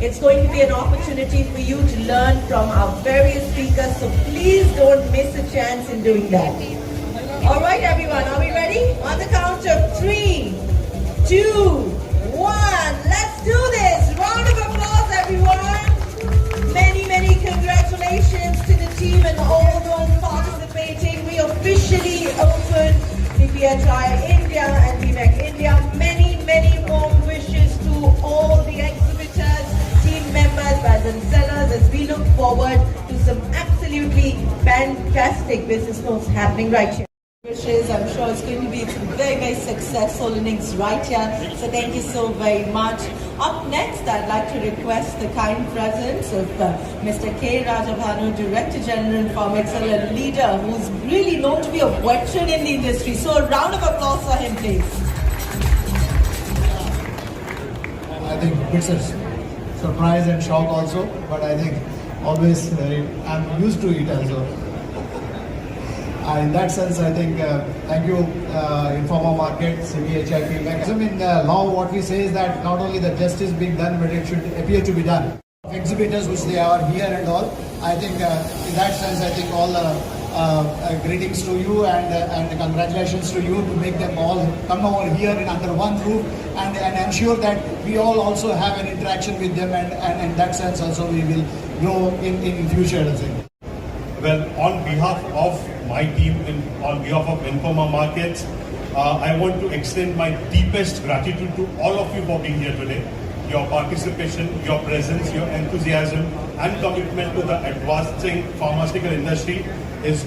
It's going to be an opportunity for you to learn from our various speakers, so please don't miss a chance in doing that. All right, everyone, are we ready? On the count of 3, 2, 1, let's do this. Round of applause, everyone. Many, many congratulations to the team and all those participating. We officially opened PPHI India and DMEC India. Many, many more wishes to all the exhibitors, team members, buyers and sellers, as we look forward to some absolutely fantastic business notes happening right here. Wishes, I'm sure it's going to be very, very successful innings right here. So thank you so very much. Up next, I'd like to request the kind presence of Mr. K. Rajabhanu, Director General Informaxel, a leader who's really known to be a veteran in the industry. So a round of applause for him, please. I think it's a surprise and shock also, but I think always I'm used to it also. In that sense, I think, thank you, Informa Market, CPHI, maximum in law, what we say is that not only the justice being done, but it should appear to be done. Exhibitors, which they are here and all, I think in that sense, I think all greetings to you and congratulations to you to make them all come over here in under one roof, and I'm sure that we all also have an interaction with them, and in that sense also we will grow in future, I think. Well, on behalf of my team and on behalf of Informa Markets, I want to extend my deepest gratitude to all of you for being here today. Your participation, your presence, your enthusiasm and commitment to the advancing pharmaceutical industry is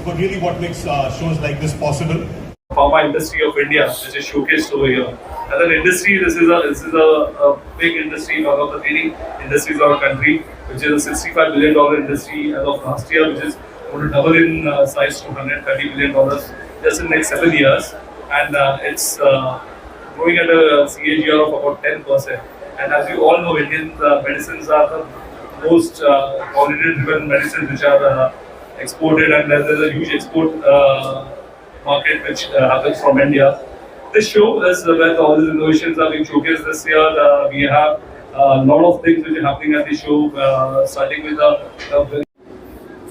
really what makes shows like this possible. Pharma industry of India, which is showcased over here. As an industry, this is a big industry, one of the leading industries of our country, which is a $65 billion industry as of last year, which is going to double in size to $130 billion just in the next 7 years. And it's growing at a CAGR of about 10%. And as you all know, Indian medicines are the most quality-driven medicines which are exported, and there's a huge export market which happens from India. This show is where all these innovations are being showcased this year. We have a lot of things which are happening at the show, starting with the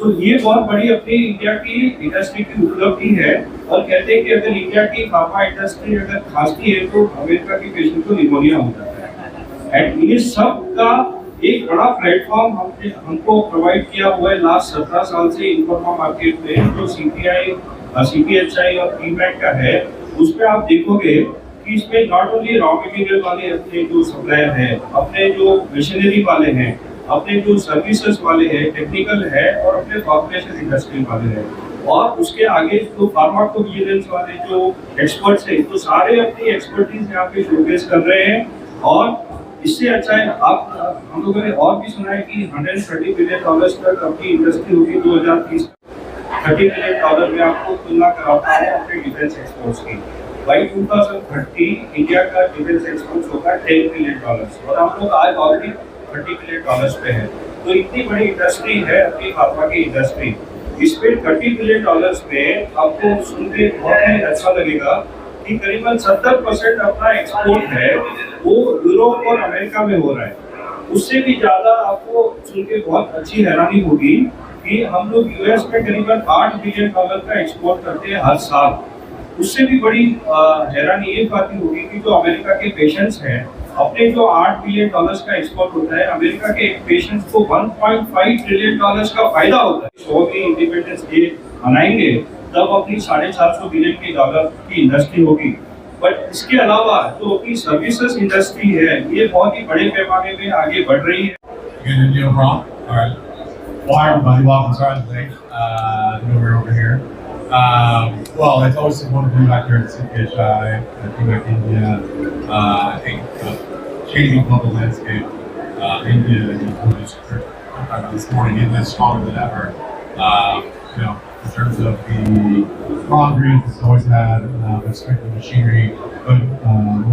तो ये बहुत बड़ी अपनी India की industry की उपलब्धि है, और कहते हैं कि अगर इंडिया की फार्मा इंडस्ट्री अगर खांसती है तो अमेरिका के पेशेंट को निमोनिया हो जाता है। एंड ये सब का एक बड़ा प्लेटफॉर्म हमको प्रोवाइड किया हुआ है लास्ट 17 साल से इन्फॉर्मा मार्केट में, जो CPHI और DMEC का है। उसमें आप देखोगे कि इसमें नॉट ओनली रॉ मटेरियल वाले अपने जो सप्लायर हैं, अपने जो मशीनरी वाले हैं, अपने जो सर्विसेज वाले हैं, टेक्निकल है, और अपने फॉर्मुलेशन इंडस्ट्री वाले हैं, और उसके आगे जो फार्माकोविजिलेंस वाले जो एक्सपर्ट्स हैं, तो सारे अपनी एक्सपर्टीज यहाँ पे शोकेस कर रहे हैं। और इससे अच्छा है, आप हम लोगों ने और भी सुना है कि $130 बिलियन तक अपनी इंडस्ट्री होगी 2030। $30 बिलियन में आपको तुलना कराता है अपने डिफेंस एक्सपोर्ट्स की। बाई 2030 इंडिया का डिफेंस एक्सपोर्ट्स होगा $10 बिलियन, और हम लोग आज ऑलरेडी $30 बिलियन पे है। तो इतनी बड़ी इंडस्ट्री है अपनी फार्मा की इंडस्ट्री। इसमें $30 बिलियन में आपको सुन के बहुत ही अच्छा लगेगा कि करीबन 70% अपना एक्सपोर्ट है वो यूरोप और अमेरिका में हो रहा है। उससे भी ज्यादा आपको सुन के बहुत अच्छी हैरानी होगी कि हम लोग यूएस में करीबन $8 बिलियन का एक्सपोर्ट करते हैं हर साल। उससे भी बड़ी हैरानी ये बात होगी कि जो अमेरिका के पेशेंट्स हैं, अपने जो $8 बिलियन का एक्सपोर्ट होता है, अमेरिका के पेशेंट्स को $1.5 ट्रिलियन का फायदा होता है। सो भी इंडिपेंडेंस डे मनाएंगे तब अपनी $450 बिलियन की इंडस्ट्री होगी। बट इसके अलावा जो अपनी सर्विसेज इंडस्ट्री है, ये बहुत ही बड़े पैमाने में आगे बढ़ रही है। Well, everybody, welcome. Sorry I was late. We're over here. Well, it's always wonderful to be back here at CPHI, DMEC India. I think changing global landscape, India, this morning, India is stronger than ever. In terms of the boundaries it's always had, the strength of machinery, but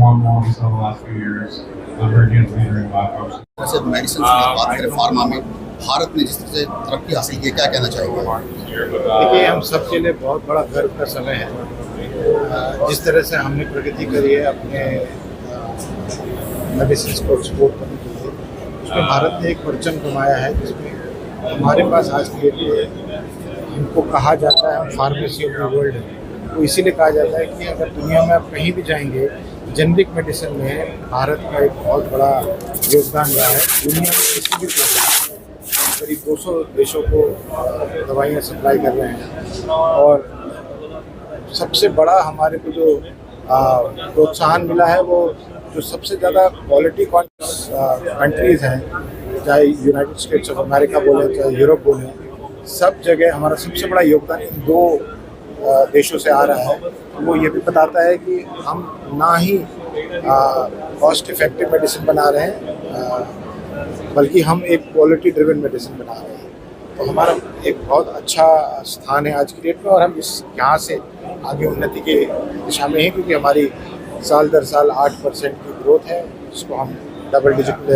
more and more we saw the last few years, emerging as a leader in biopharmaceutics. वैसे medicine की बात करें pharma में भारत ने जिस तरह से तरक्की हासिल की, क्या कहना चाहेंगे? देखिए, हम सबके लिए बहुत बड़ा गर्व का समय है। जिस तरह से हमने प्रगति करी है अपने मेडिसिन को एक्सपोर्ट करने के लिए, उसमें भारत ने एक परचम कमाया है, जिसमें हमारे पास आज की डेट में इनको कहा जाता है हम फार्मेसी ऑफ द वर्ल्ड है। तो इसीलिए कहा जाता है कि अगर दुनिया में आप कहीं भी जाएंगे, जेनरिक मेडिसिन में भारत का एक बहुत बड़ा योगदान रहा है। दुनिया में किसी भी क्षेत्र में करीब 200 देशों को दवाइयाँ सप्लाई कर रहे हैं, और सबसे बड़ा हमारे को जो प्रोत्साहन मिला है वो जो सबसे ज़्यादा क्वालिटी कॉन्शियस कंट्रीज़ हैं, चाहे यूनाइटेड स्टेट्स ऑफ अमेरिका बोले चाहे यूरोप बोले, सब जगह हमारा सबसे बड़ा योगदान इन दो देशों से आ रहा है। वो ये भी बताता है कि हम ना ही कॉस्ट इफेक्टिव मेडिसिन बना रहे हैं, बल्कि हम एक क्वालिटी ड्रिवन मेडिसिन बना रहे हैं। तो हमारा एक बहुत अच्छा स्थान है आज की डेट में, और हम इस यहाँ से आगे उन्नति के दिशा में हैं, क्योंकि हमारी साल दर साल 8% की ग्रोथ है, जिसको हम डबल डिजिट